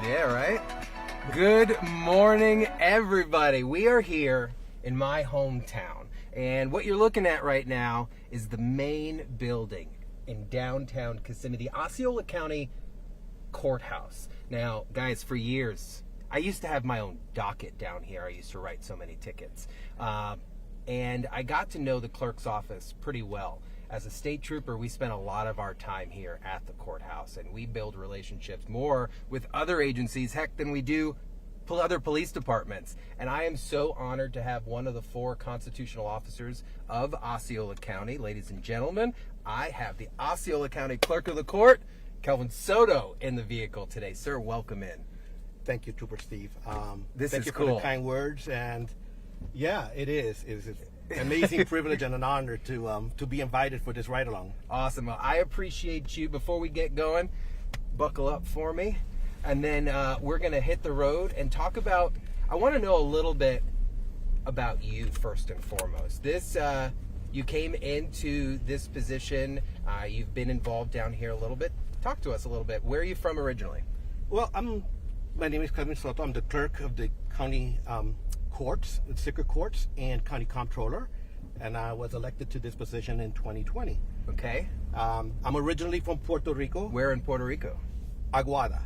Yeah, right? Good morning, everybody. We are here in my hometown. And what you're looking at right now is the main building in downtown Kissimmee, the Osceola County Courthouse. Now, guys, for years, I used to have my own docket down here. I used to write so many tickets. And I got to know the clerk's office pretty well. As a state trooper, we spent a lot of our time here at the courthouse, and we build relationships more with other agencies, heck, than we do other police departments. And I am so honored to have one of the 4 constitutional officers of Osceola County. Ladies and gentlemen, I have the Osceola County Clerk of the Court, Kelvin Soto, in the vehicle today. Sir, welcome in. Thank you, Trooper Steve. Thank you for the kind words. And yeah, it is. It's an amazing privilege and an honor to be invited for this ride-along. Awesome. Well, I appreciate you. Before we get going, buckle up for me. And then we're going to hit the road and talk about, I want to know a little bit about you first and foremost. You came into this position, you've been involved down here a little bit. Talk to us a little bit. Where are you from originally? Well, my name is Kelvin Soto. I'm the clerk of the county courts, circuit courts, and county comptroller. And I was elected to this position in 2020. Okay. I'm originally from Puerto Rico. Where in Puerto Rico? Aguada.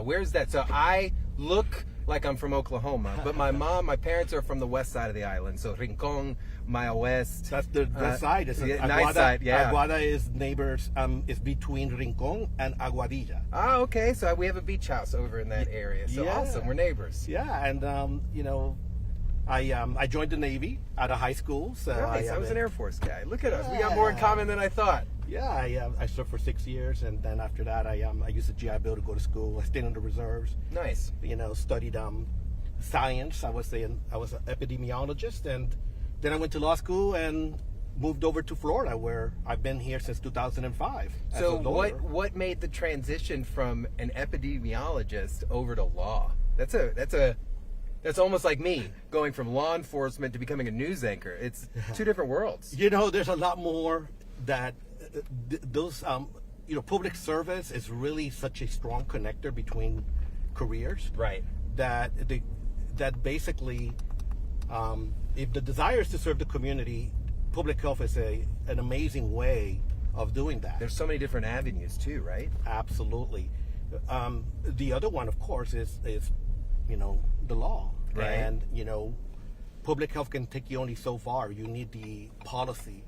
Where's that? So I look like I'm from Oklahoma, but my parents are from the west side of the island. So Rincon, Mile West. That's the side. It's Aguada, nice side, yeah. Aguada is neighbors, is between Rincon and Aguadilla. Okay. So we have a beach house over in that area. So Yeah. awesome. We're neighbors. Yeah, and I joined the Navy out of high school. So Nice. I was an Air Force guy. Look at us. We got more in common than I thought. Yeah, I served for 6 years, and then after that, I used the GI Bill to go to school. I stayed in the reserves. Nice. Studied science. I was an epidemiologist, and then I went to law school and moved over to Florida, where I've been here since 2005. So what made the transition from an epidemiologist over to law? That's almost like me going from law enforcement to becoming a news anchor. It's 2 different worlds. There's a lot more that those public service is really such a strong connector between careers. Right. That basically, if the desire is to serve the community, public health is an amazing way of doing that. There's so many different avenues too, right? Absolutely. The other one, of course, is the law. Right. And public health can take you only so far. You need the policy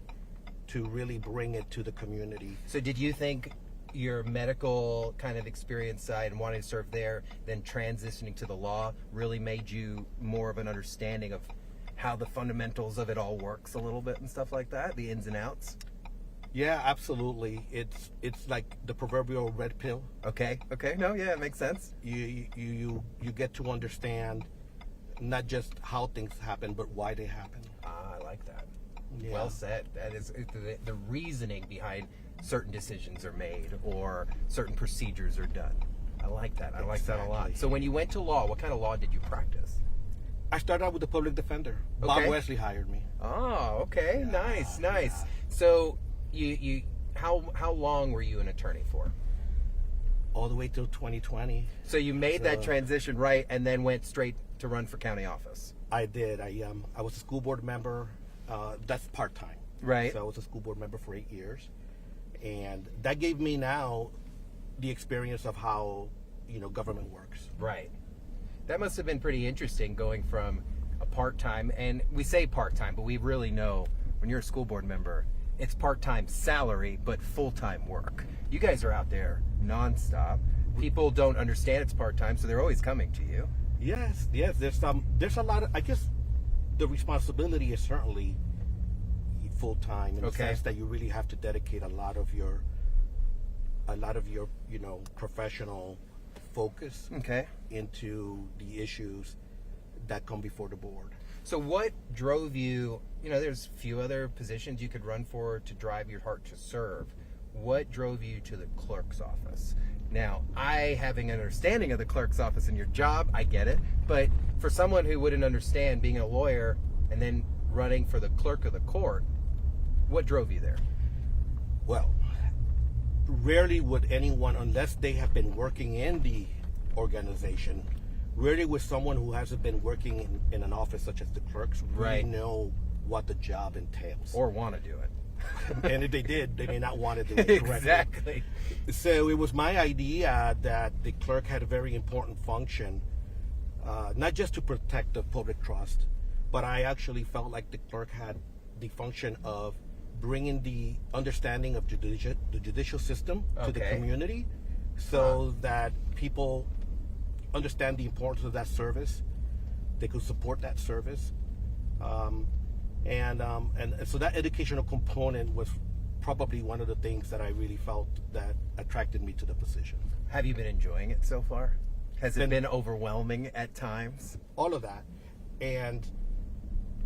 to really bring it to the community. So did you think your medical kind of experience side and wanting to serve there, then transitioning to the law, really made you more of an understanding of how the fundamentals of it all works a little bit and stuff like that, the ins and outs? Yeah, absolutely. It's like the proverbial red pill. Okay. No, yeah, it makes sense. You get to understand not just how things happen, but why they happen. I like that. Yeah. Well said. That is the reasoning behind certain decisions are made or certain procedures are done. I like that. I like that a lot. Exactly. So when you went to law, what kind of law did you practice? I started out with the public defender. Okay. Bob Wesley hired me. Oh, okay. Yeah, Nice. So you how long were you an attorney for? All the way till 2020. So you made that transition right and then went straight to run for county office. I did. I was a school board member. That's part-time. Right. So I was a school board member for 8 years. And that gave me now the experience of how, government works. Right. That must have been pretty interesting going from a part-time, and we say part-time, but we really know when you're a school board member, it's part-time salary, but full-time work. You guys are out there nonstop. People don't understand it's part-time, so they're always coming to you. Yes. There's a lot of, I guess the responsibility is certainly full-time in the sense that you really have to dedicate a lot of your professional focus into the issues that come before the board. So what drove you, there's a few other positions you could run for to drive your heart to serve. What drove you to the clerk's office? Now, I having an understanding of the clerk's office and your job, I get it. But for someone who wouldn't understand being a lawyer and then running for the clerk of the court, what drove you there? Well, rarely would anyone, unless they have been working in the organization. Really, with someone who hasn't been working in an office such as the clerks, really Right. know what the job entails. Or want to do it. And if they did, they may not want to do it correctly. Exactly. So it was my idea that the clerk had a very important function, not just to protect the public trust, but I actually felt like the clerk had the function of bringing the understanding of the judicial system to the Okay. community, so that people understand the importance of that service, they could support that service, and so that educational component was probably one of the things that I really felt that attracted me to the position. Have you been enjoying it so far? Has it been overwhelming at times? All of that, and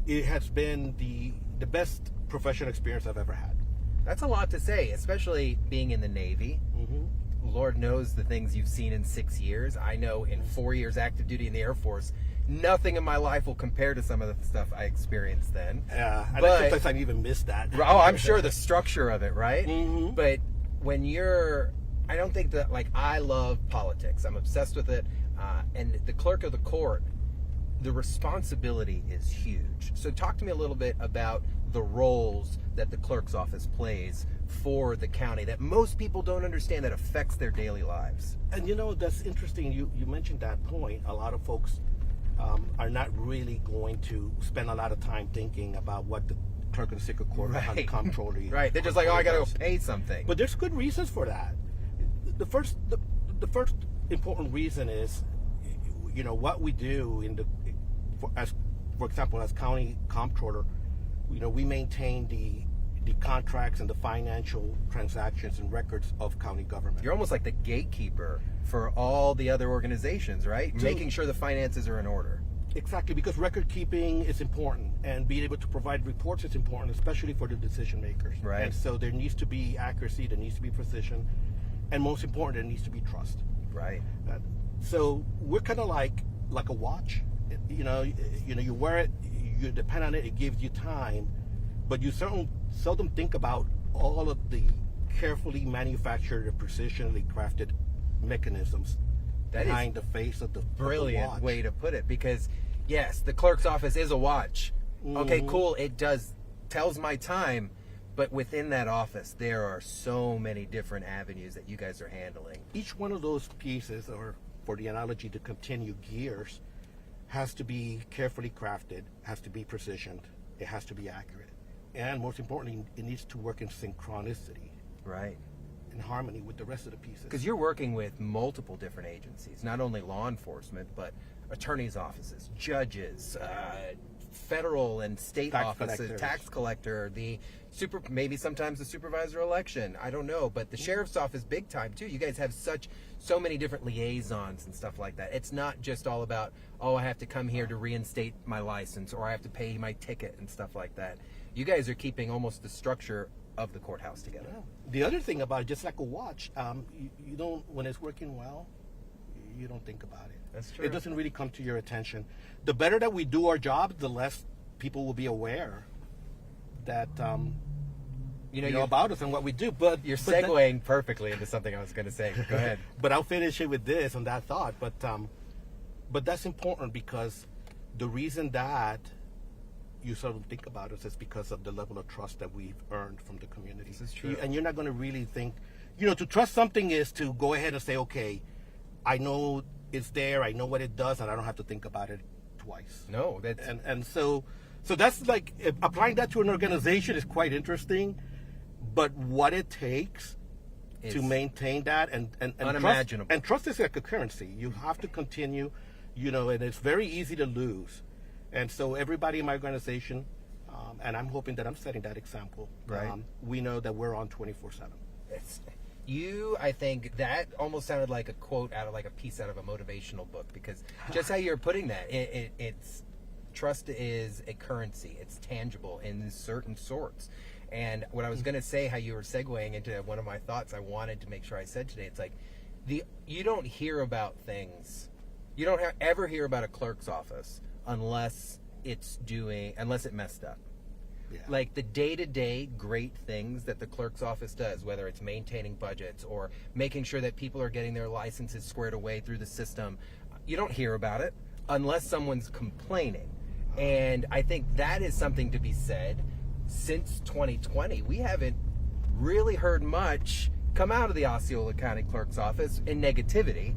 it has been the best professional experience I've ever had. That's a lot to say, especially being in the Navy. Lord knows the things you've seen in 6 years. I know in 4 years active duty in the Air Force, nothing in my life will compare to some of the stuff I experienced then. And But- sometimes I even miss that. Oh, I'm sure the structure of it, right? Mhm. But when I don't think that, like, I love politics. I'm obsessed with it. And the clerk of the court, the responsibility is huge. So talk to me a little bit about the roles that the clerk's office plays for the county that most people don't understand, that affects their daily lives. And that's interesting. You mentioned that point. A lot of folks are not really going to spend a lot of time thinking about what the clerk of the circuit court or county comptroller. Right. They're just like, oh, I got to does. go pay something. But there's good reasons for that. The first important reason is, what we do for example, as county comptroller, we maintain the contracts and the financial transactions and records of county government. You're almost like the gatekeeper for all the other organizations, right? Making sure the finances are in order. Exactly, because record keeping is important, and being able to provide reports is important, especially for the decision makers. Right. And so there needs to be accuracy, there needs to be precision, and most important, there needs to be trust. Right. So we're kind of like a watch. You wear it, you depend on it, it gives you time, but you seldom think about all of the carefully manufactured and precisionally crafted mechanisms That behind the face of the Brilliant watch. way to put it, because yes, the clerk's office is a watch. Okay, cool. It tells my time, but within that office, there are so many different avenues that you guys are handling. Each one of those pieces, or for the analogy to continue, gears, has to be carefully crafted, has to be precisioned, it has to be accurate. And most importantly, it needs to work in synchronicity, Right. in harmony with the rest of the pieces. Because you're working with multiple different agencies, not only law enforcement, but attorneys' offices, judges, federal and state Tax offices, collectors. tax collector, maybe sometimes the supervisor election. I don't know, but the sheriff's office, big time too. You guys have so many different liaisons and stuff like that. It's not just all about, oh, I have to come here to reinstate my license, or I have to pay my ticket and stuff like that. You guys are keeping almost the structure of the courthouse together. Yeah. The other thing about it, just like a watch, you don't, when it's working well, you don't think about it. That's true. It doesn't really come to your attention. The better that we do our job, the less people will be aware that about us and what we do. But You're but that- segueing perfectly into something I was going to say. Go ahead. But I'll finish it with this and that thought. But that's important, because the reason that you sort of think about us is because of the level of trust that we've earned from the community. This is true. And you're not going to really think, to trust something is to go ahead and say, okay, I know it's there, I know what it does, and I don't have to think about it twice. No, that's And so that's like, applying that to an organization is quite interesting, but what it takes to It's maintain that and unimaginable. Trust is like a currency. You have to continue, and it's very easy to lose. And so everybody in my organization, and I'm hoping that I'm setting that example, Right. We know that we're on 24/7. I think that almost sounded like a quote out of like a piece out of a motivational book, because just how you're putting that, it's trust is a currency. It's tangible in certain sorts. And what I was going to say, how you were segueing into one of my thoughts I wanted to make sure I said today, it's like you don't hear about things. You don't ever hear about a clerk's office unless it messed up. Yeah. Like the day-to-day great things that the clerk's office does, whether it's maintaining budgets or making sure that people are getting their licenses squared away through the system, you don't hear about it unless someone's complaining. And I think that is something to be said. Since 2020, we haven't really heard much come out of the Osceola County Clerk's office in negativity,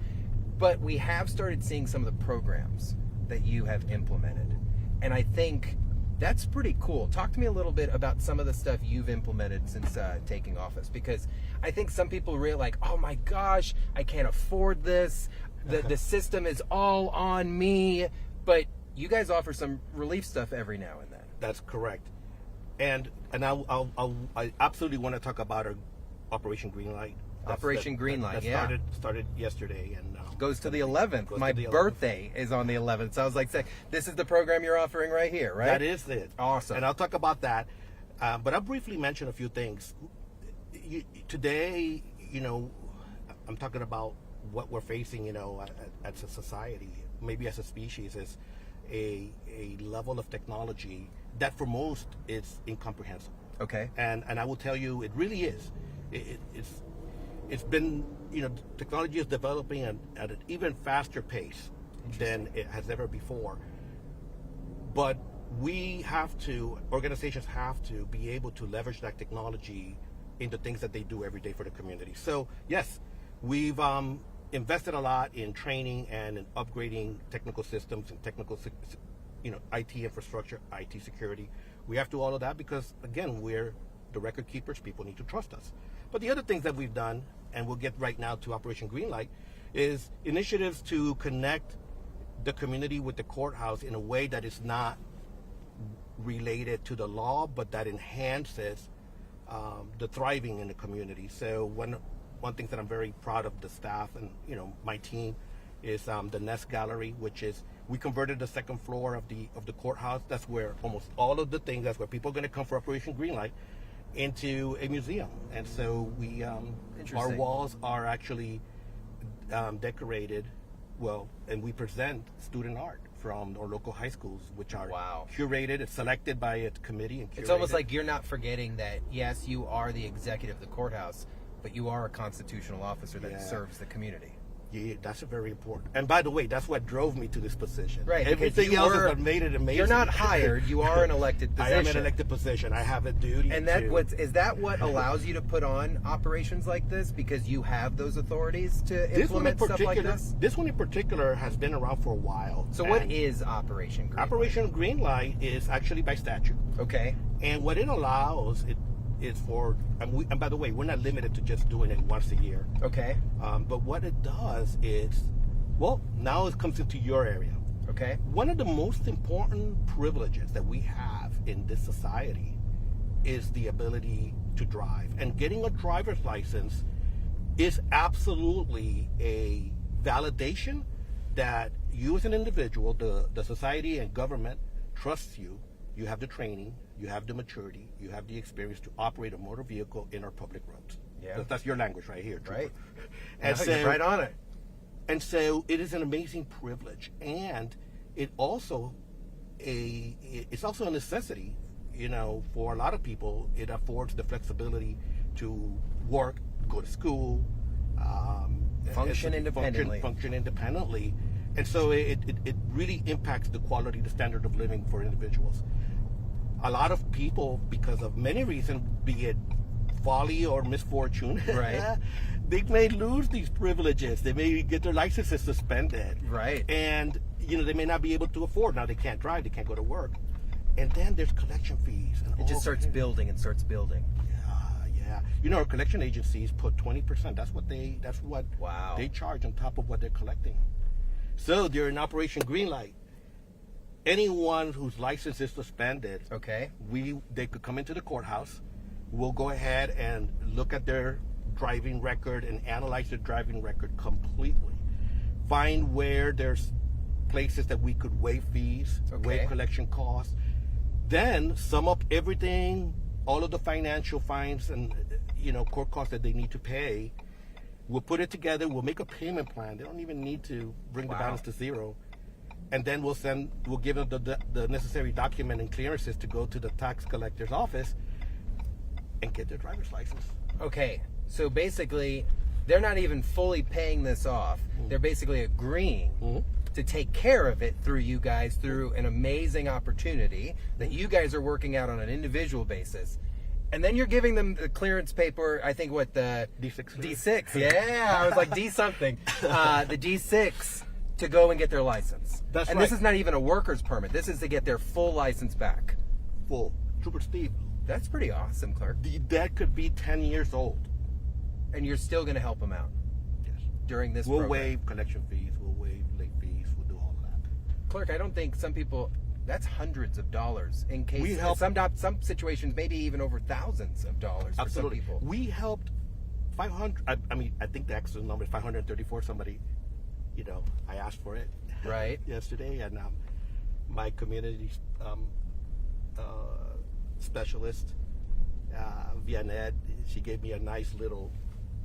but we have started seeing some of the programs that you have implemented. And I think that's pretty cool. Talk to me a little bit about some of the stuff you've implemented since taking office, because I think some people really like, oh my gosh, I can't afford this. The system is all on me. But you guys offer some relief stuff every now and then. That's correct. And I absolutely want to talk about our Operation Greenlight. Operation Greenlight, yeah. Started yesterday and goes to the 11th. My birthday is on the 11th. So I was like, this is the program you're offering right here, right? That is it. Awesome. And I'll talk about that. But I'll briefly mention a few things. Today, I'm talking about what we're facing, as a society, maybe as a species, is a level of technology that for most is incomprehensible. Okay. And I will tell you, it really is. It's been, technology is developing at an even faster pace than it has ever before. But organizations have to be able to leverage that technology into things that they do every day for the community. So yes, we've invested a lot in training and in upgrading technical systems and technical, IT infrastructure, IT security. We have to do all of that because, again, we're the record keepers. People need to trust us. But the other things that we've done, and we'll get right now to Operation Greenlight, is initiatives to connect the community with the courthouse in a way that is not related to the law, but that enhances the thriving in the community. So one thing that I'm very proud of the staff and my team is the Nest Gallery, which is we converted the second floor of the courthouse. That's where almost all of the things. That's where people are going to come for Operation Greenlight, into a museum. And so our walls are actually decorated well, and we present student art from our local high schools, which are curated. It's selected by a committee and curated. It's almost like you're not forgetting that, yes, you are the executive of the courthouse, but you are a constitutional officer that serves the community. Yeah, that's a very important. And by the way, that's what drove me to this position. Right. Everything else is what made it amazing. You're not hired. You are an elected position. I am an elected position. I have a duty. And is that what allows you to put on operations like this? Because you have those authorities to implement stuff like this? This one in particular has been around for a while. So what is Operation Greenlight? Operation Greenlight is actually by statute. Okay. And what it allows is for, and by the way, we're not limited to just doing it once a year. Okay. But what it does is, well, now it comes into your area. Okay. One of the most important privileges that we have in this society is the ability to drive. And getting a driver's license is absolutely a validation that you as an individual, the society and government trusts you. You have the training, you have the maturity, you have the experience to operate a motor vehicle in our public roads. Yeah. That's your language right here, Trooper. Right. And so, you're right on it. And so it is an amazing privilege. And it's also a necessity, for a lot of people. It affords the flexibility to work, go to school, function independently. Function independently. And so it really impacts the quality, the standard of living for individuals. A lot of people, because of many reasons, be it folly or misfortune, right? They may lose these privileges. They may get their licenses suspended, right? And they may not be able to afford. Now they can't drive, they can't go to work, and then there's collection fees. And it just starts building and starts building. Yeah. Our collection agencies put 20%. That's what they charge on top of what they're collecting. So during Operation Greenlight, anyone whose license is suspended, they could come into the courthouse. We'll go ahead and look at their driving record and analyze their driving record completely. Find where there's places that we could waive fees, waive collection costs. Then sum up everything, all of the financial fines and court costs that they need to pay. We'll put it together. We'll make a payment plan. They don't even need to bring the balance to zero. and then we'll give them the necessary document and clearances to go to the tax collector's office and get their driver's license. Okay, so basically, they're not even fully paying this off. They're basically agreeing to take care of it through you guys, through an amazing opportunity that you guys are working out on an individual basis. And then you're giving them the clearance paper, I think the D6. D6, yeah, I was like D something. The D6 to go and get their license. That's and right. this is not even a worker's permit. This is to get their full license back. Full. Trooper Steve. That's pretty awesome, Clerk. That could be 10 years old. And you're still going to help them out Yes. during this We'll program. waive collection fees. We'll waive late fees. We'll do all of that. Clerk, I don't think some people, that's hundreds of dollars in case, We help- some situations, maybe even over thousands of dollars for Absolutely. some people. We helped 500. I think the actual number is 534. Somebody, I asked for it Right. yesterday, and my community specialist, Vianette, she gave me a nice little.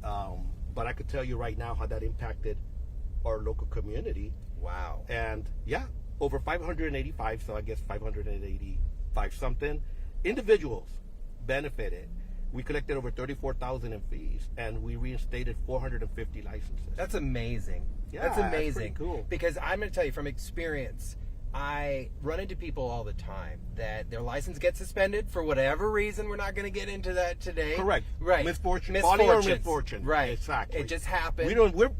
But I could tell you right now how that impacted our local community. Wow. And yeah, over 585, so I guess 585 something individuals benefited. We collected over 34,000 in fees, and we reinstated 450 licenses. That's amazing. Yeah, That's that's amazing. pretty cool. Because I'm going to tell you from experience, I run into people all the time that their license gets suspended for whatever reason. We're not going to get into that today. Correct. Right. Misfortune. Folly or Misfortunes. misfortune. Right. Exactly. It just happened.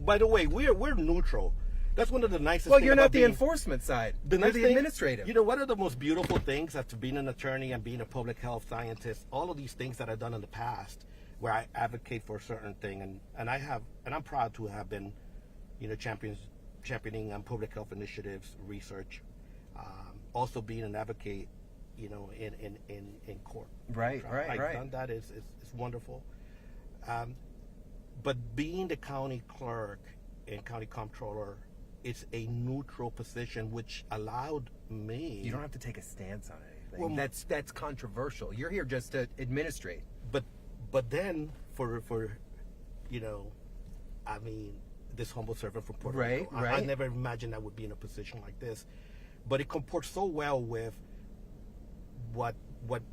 By the way, we're neutral. That's one of the nicest Well, things you're about not the being- enforcement side. The You're nice the thing- administrative. One of the most beautiful things after being an attorney and being a public health scientist, all of these things that I've done in the past, where I advocate for a certain thing, and I'm proud to have been, championing public health initiatives, research, also being an advocate, in court. Right. I've done that. It's wonderful. But being the county clerk and county comptroller, it's a neutral position, which allowed me. You don't have to take a stance on anything. Well, that's controversial. You're here just to administrate. But then for this humble servant from Puerto Right, Rico, right. I never imagined I would be in a position like this. But it comports so well with what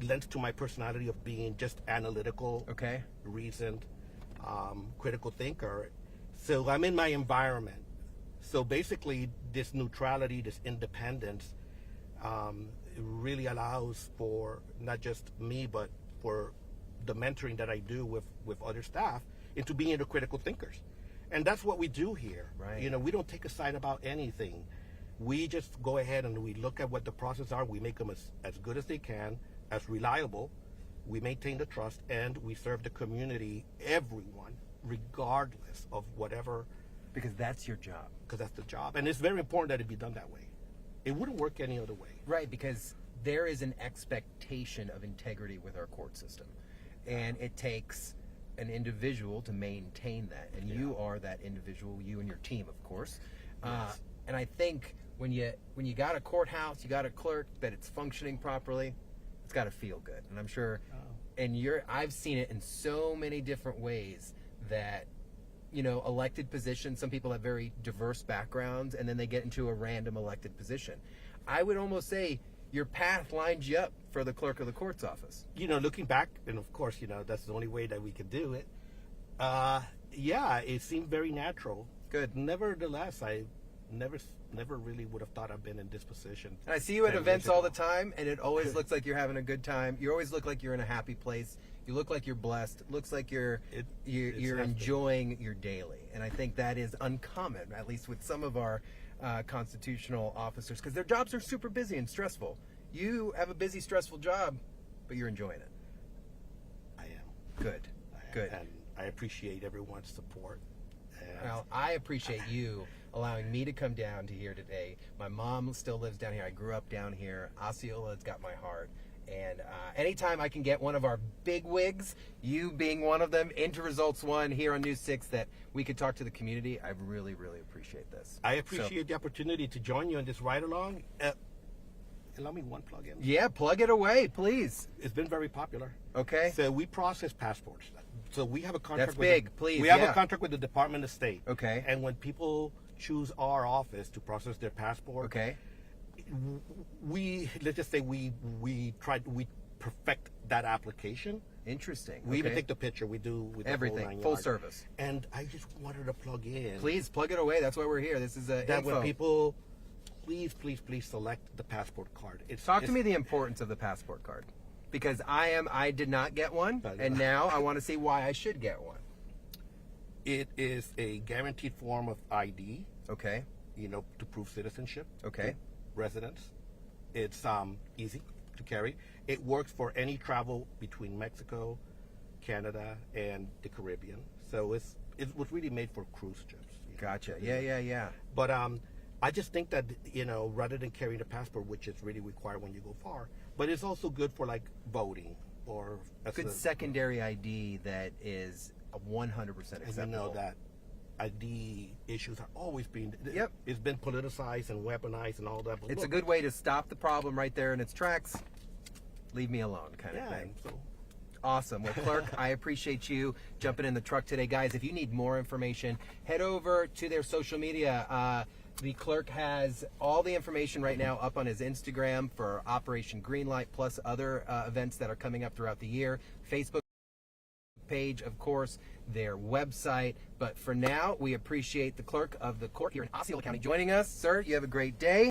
lends to my personality of being just analytical, Okay. reasoned, critical thinker. So I'm in my environment. So basically, this neutrality, this independence, really allows for not just me, but for the mentoring that I do with other staff into being the critical thinkers. And that's what we do here. Right. We don't take a side about anything. We just go ahead and we look at what the process are. We make them as good as they can, as reliable. We maintain the trust, and we serve the community, everyone, regardless of whatever, Because that's your job. because that's the job. And it's very important that it be done that way. It wouldn't work any other way. Right, because there is an expectation of integrity with our court system. And it takes an individual to maintain that. And you are that individual, you and your team, of course. Yes. And I think when you got a courthouse, you got a clerk, that it's functioning properly, it's got to feel good. And I'm sure, and I've seen it in so many different ways that, elected positions, some people have very diverse backgrounds, and then they get into a random elected position. I would almost say your path lines you up for the clerk of the court's office. Looking back, and of course, that's the only way that we could do it. It seemed very natural. Good. Nevertheless, I never really would have thought I've been in this position. And I see you at 10 events years all the ago. time, and it always looks like you're having a good time. You always look like you're in a happy place. You look like you're blessed. It looks like you're enjoying your daily. And I think that is uncommon, at least with some of our constitutional officers, because their jobs are super busy and stressful. You have a busy, stressful job, but you're enjoying it. I am. Good. Good. And I appreciate everyone's support. And Well, I appreciate you allowing me to come down to here today. My mom still lives down here. I grew up down here. Osceola's got my heart. And anytime I can get one of our big wigs, you being one of them, into Results One here on News 6, that we could talk to the community, I really, really appreciate this. I appreciate the opportunity to join you on this ride along. Allow me one plug in. Yeah, plug it away, please. It's been very popular. Okay. So we process passports. So we have a contract. That's with big, please, We have yeah. a contract with the Department of State. Okay. And when people choose our office to process their passport, Okay. let's just say we perfect that application. Interesting. We even Okay. take the picture. We do with Everything. the whole 9 Full yards. service. And I just wanted to plug in Please plug it away. That's why we're here. This is a that info. when people, please select the passport card. Talk to me the importance of the passport card, because I did not get one, and now I want to see why I should get one. It is a guaranteed form of ID. Okay. To prove citizenship. Okay. Residence. It's easy to carry. It works for any travel between Mexico, Canada, and the Caribbean. So it was really made for cruise ships. Gotcha. Yeah. But I just think that rather than carrying a passport, which is really required when you go far, but it's also good for like voting or Good secondary ID that is 100% acceptable. And you know that ID issues are always being. Yep. It's been politicized and weaponized and all that. But It's look, a good way to stop the problem right there in its tracks. Leave me alone, kind of thing. So Awesome. Well, Clerk, I appreciate you jumping in the truck today. Guys, if you need more information, head over to their social media. The Clerk has all the information right now up on his Instagram for Operation Greenlight, plus other events that are coming up throughout the year. Facebook page, of course, their website. But for now, we appreciate the Clerk of the Court here in Osceola County joining us. Sir, you have a great day.